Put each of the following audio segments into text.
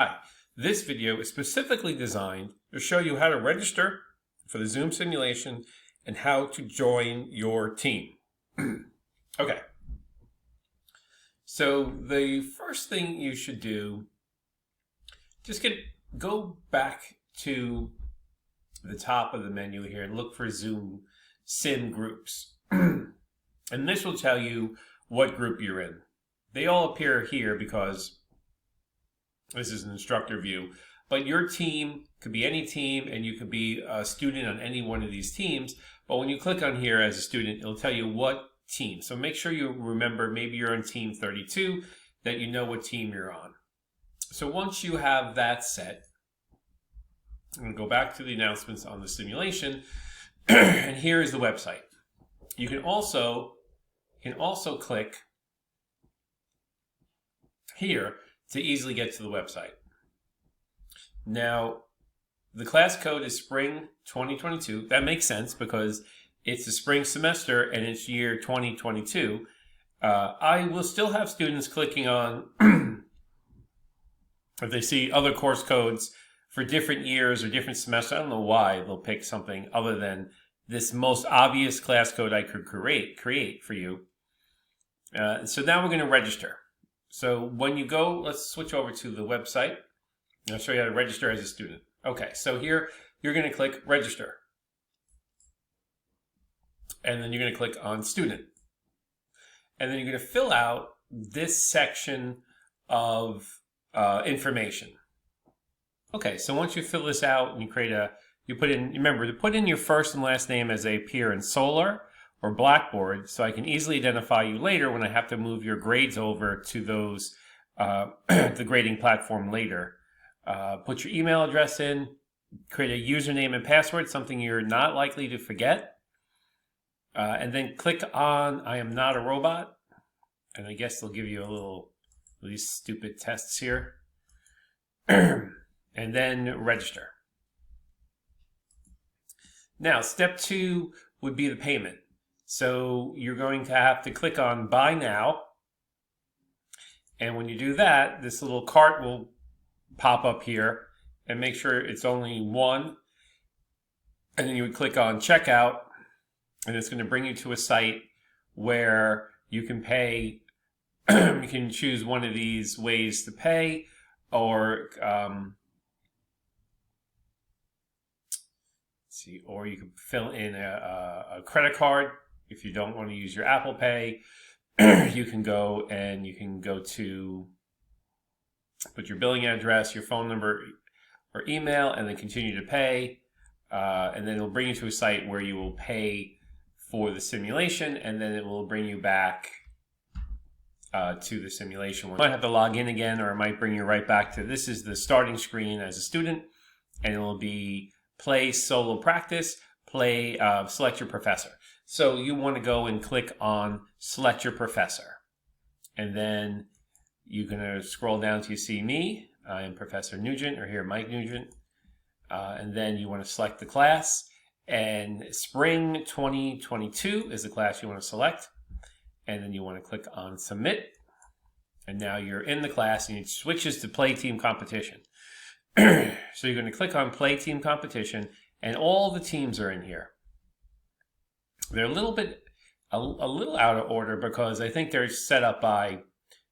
Hi, this video is specifically designed to show you how to register for the Zoom simulation and how to join your team. Okay, so the first thing you should do, go back to the top of the menu here and look for Zoom Sim groups. And this will tell you what group you're in. They all appear here because this is an instructor view, but your team could be any team and you could be a student on any one of these teams. But when you click on here as a student, it'll tell you what team. So make sure you remember, maybe you're on team 32, that you know what team you're on. So once you have that set, I'm going to go back to the announcements on the simulation. And here is the website. You can also click here to easily get to the website. Now, the class code is spring 2022. That makes sense because it's the spring semester and it's year 2022. I will still have students clicking on, if they see other course codes for different years or different semesters. I don't know why they'll pick something other than this most obvious class code I could create for you. So now we're going to register. So when you go, let's switch over to the website. I'll show you how to register as a student. Okay, so here you're going to click register. And then you're going to click on student. And then you're going to fill out this section of information. Okay, so once you fill this out and you put in, remember to put in your first and last name as they appear in Solar or Blackboard, so I can easily identify you later when I have to move your grades over to those the grading platform later. Put your email address in, create a username and password, something you're not likely to forget, and then click on I am not a robot, and I guess they'll give you these stupid tests here, and then register. Now, step 2 would be the payment. So you're going to have to click on Buy Now. And when you do that, this little cart will pop up here. And make sure it's only one. And then you would click on Checkout. And it's going to bring you to a site where you can pay. You can choose one of these ways to pay. Or or you can fill in a credit card. If you don't want to use your Apple Pay, you can go to put your billing address, your phone number or email, and then continue to pay. And then it'll bring you to a site where you will pay for the simulation, and then it will bring you back to the simulation. You might have to log in again, or it might bring you right back to this is the starting screen as a student, and it will be play solo practice, select your professor. So you want to go and click on select your professor. And then you're going to scroll down till you see me. I am Professor Nugent, or here Mike Nugent. And then you want to select the class. And spring 2022 is the class you want to select. And then you want to click on submit. And now you're in the class and it switches to play team competition. So you're going to click on play team competition and all the teams are in here. They're a little out of order because I think they're set up by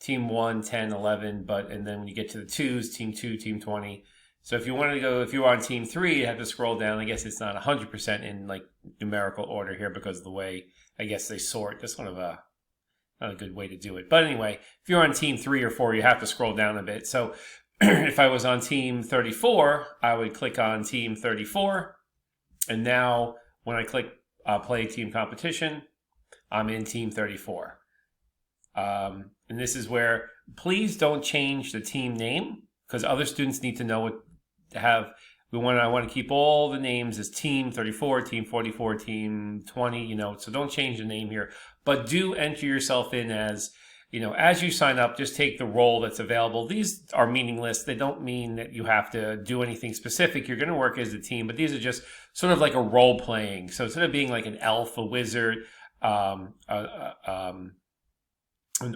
team 1, 10, 11, and then when you get to the 2s, team 2, team 20. So if you wanted to go, if you were on team 3, you have to scroll down. I guess it's not 100% in like numerical order here because of the way I guess they sort. That's not a good way to do it. But anyway, if you're on team 3 or 4, you have to scroll down a bit. So if I was on team 34, I would click on team 34. And now when I click play team competition, I'm in team 34. And this is where please don't change the team name because other students need to know what to have. I want to keep all the names as team 34, team 44, team 20, so don't change the name here. But do enter yourself in as you sign up, just take the role that's available. These are meaningless. They don't mean that you have to do anything specific. You're going to work as a team, but these are just sort of like a role playing. So instead of being like an elf, a wizard, an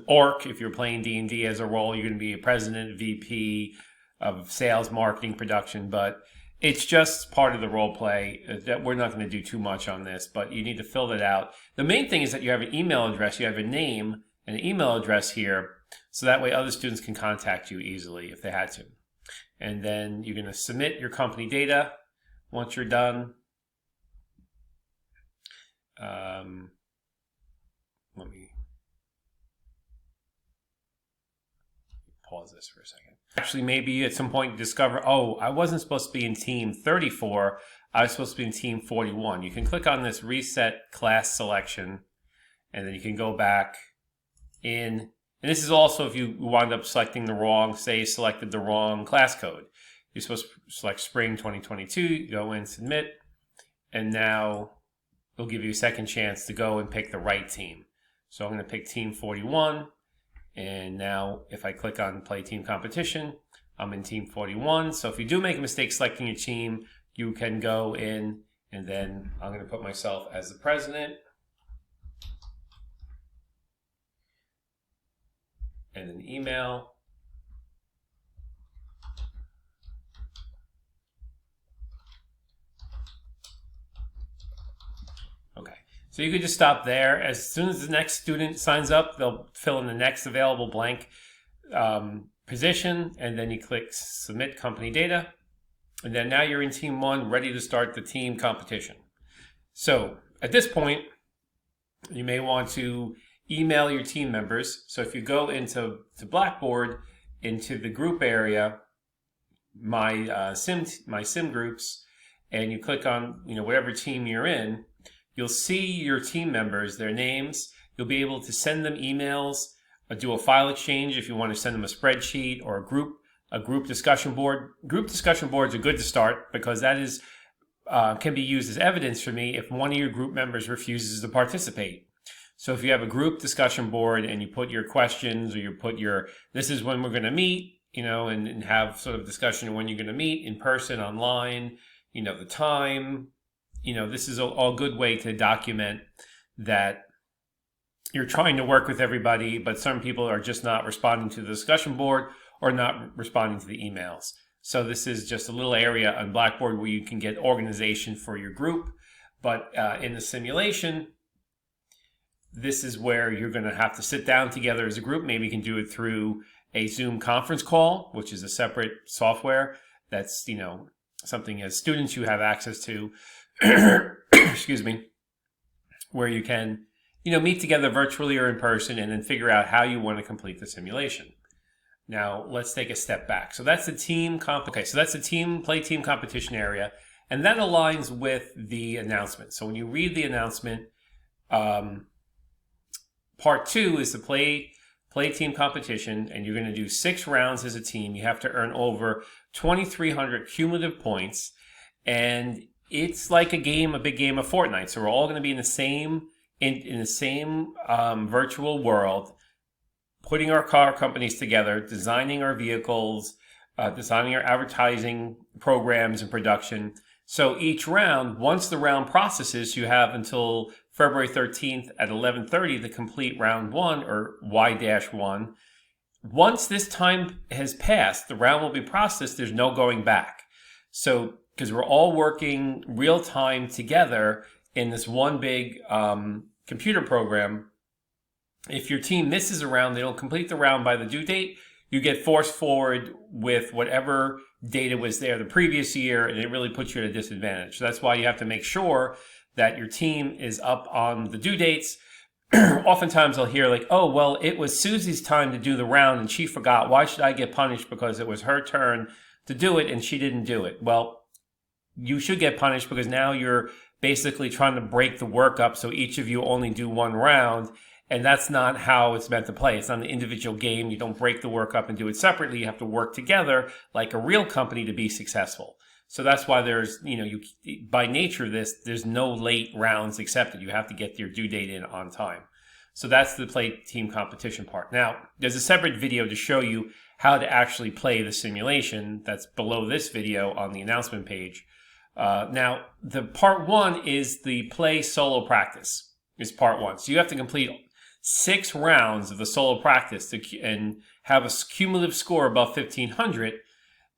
orc, if you're playing D&D as a role, you're going to be a president, VP, of sales, marketing, production, but it's just part of the role play. That we're not going to do too much on this, but you need to fill that out. The main thing is that you have an email address, you have a name and an email address here, so that way other students can contact you easily if they had to. And then you're going to submit your company data once you're done. Let me pause this for a second. Actually, maybe at some point you discover, oh, I wasn't supposed to be in team 34. I was supposed to be in team 41. You can click on this reset class selection, and then you can go back in. And this is also if you wind up selecting the wrong, say you selected the wrong class code. You're supposed to select spring 2022, you go in, submit, and now it'll give you a second chance to go and pick the right team. So I'm going to pick team 41. And now if I click on play team competition, I'm in team 41. So if you do make a mistake selecting your team, you can go in, and then I'm going to put myself as the president. And an email. Okay. So you could just stop there. As soon as the next student signs up, they'll fill in the next available blank position, and then you click Submit Company Data. And then now you're in Team 1, ready to start the team competition. So at this point, you may want to email your team members. So if you go into Blackboard, into the group area, my sim groups, and you click on whatever team you're in, you'll see your team members, their names. You'll be able to send them emails, do a file exchange if you want to send them a spreadsheet or a group discussion board. Group discussion boards are good to start because that is can be used as evidence for me if one of your group members refuses to participate. So if you have a group discussion board and you put your questions, or you put your, this is when we're going to meet, and have sort of discussion of when you're going to meet in person, online, the time, this is all good way to document that you're trying to work with everybody, but some people are just not responding to the discussion board or not responding to the emails. So this is just a little area on Blackboard where you can get organization for your group. But in the simulation, this is where you're going to have to sit down together as a group. Maybe you can do it through a Zoom conference call, which is a separate software. That's, something as students you have access to, excuse me, where you can, meet together virtually or in person and then figure out how you want to complete the simulation. Now, let's take a step back. So that's the team so that's the play team competition area, and that aligns with the announcement. So when you read the announcement, part 2 is the play team competition, and you're going to do 6 rounds as a team. You have to earn over 2,300 cumulative points, and it's like a big game of Fortnite. So we're all going to be in the same virtual world, putting our car companies together, designing our vehicles, designing our advertising programs and production. So each round, once the round processes, you have until February 13th at 11:30 to complete round 1, or Y-1. Once this time has passed, the round will be processed. There's no going back. So because we're all working real time together in this one big computer program, if your team misses a round, they don't complete the round by the due date, you get forced forward with whatever data was there the previous year, and it really puts you at a disadvantage. So that's why you have to make sure that your team is up on the due dates. Oftentimes I'll hear like, oh, well, it was Susie's time to do the round and she forgot. Why should I get punished because it was her turn to do it and she didn't do it? Well, you should get punished because now you're basically trying to break the work up so each of you only do one round. And that's not how it's meant to play. It's not an individual game. You don't break the work up and do it separately. You have to work together like a real company to be successful. So that's why there's, by nature of this, there's no late rounds accepted. You have to get your due date in on time. So that's the play team competition part. Now, there's a separate video to show you how to actually play the simulation that's below this video on the announcement page. Now, the part 1 is the play solo practice is part 1. So you have to complete 6 rounds of the solo practice and have a cumulative score above 1,500.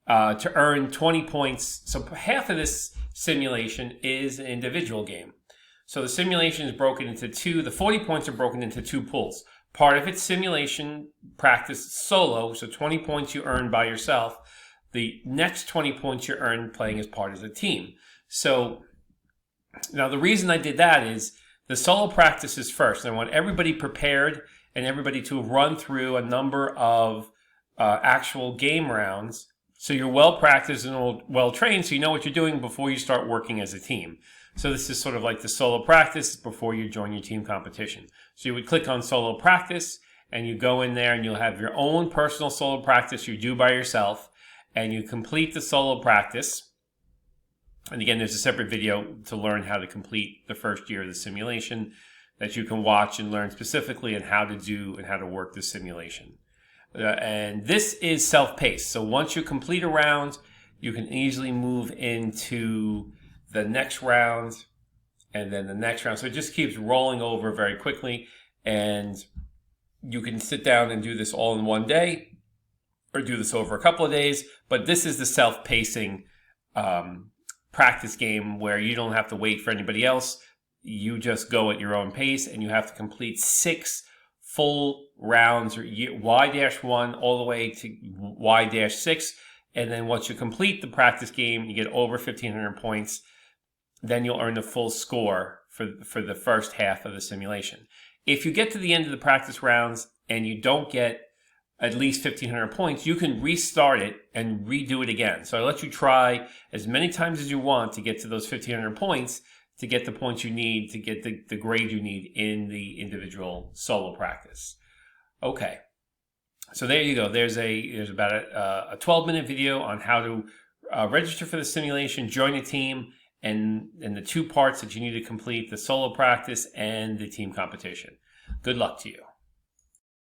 to earn 20 points. So half of this simulation is an individual game. So the simulation is broken into two. The 40 points are broken into two pools. Part of it's simulation practice solo, so 20 points you earn by yourself. The next 20 points you earn playing as part of the team. So now the reason I did that is the solo practice is first. And I want everybody prepared and everybody to run through a number of actual game rounds. So you're well practiced and well trained, so you know what you're doing before you start working as a team. So this is sort of like the solo practice before you join your team competition. So you would click on solo practice and you go in there and you'll have your own personal solo practice you do by yourself, and you complete the solo practice. And again, there's a separate video to learn how to complete the first year of the simulation that you can watch and learn specifically on how to do and how to work the simulation. And this is self-paced. So once you complete a round, you can easily move into the next round and then the next round. So it just keeps rolling over very quickly, and you can sit down and do this all in one day or do this over a couple of days. But this is the self-pacing practice game where you don't have to wait for anybody else. You just go at your own pace, and you have to complete 6 full rounds, or Y-1 all the way to Y-6. And then once you complete the practice game, you get over 1,500 points. Then you'll earn the full score for the first half of the simulation. If you get to the end of the practice rounds and you don't get at least 1,500 points, you can restart it and redo it again. So I let you try as many times as you want to get to those 1,500 points, to get the points you need, to get the grade you need in the individual solo practice. Okay, so there you go. There's about a 12-minute video on how to register for the simulation, join a team, and the 2 parts that you need to complete, the solo practice and the team competition. Good luck to you.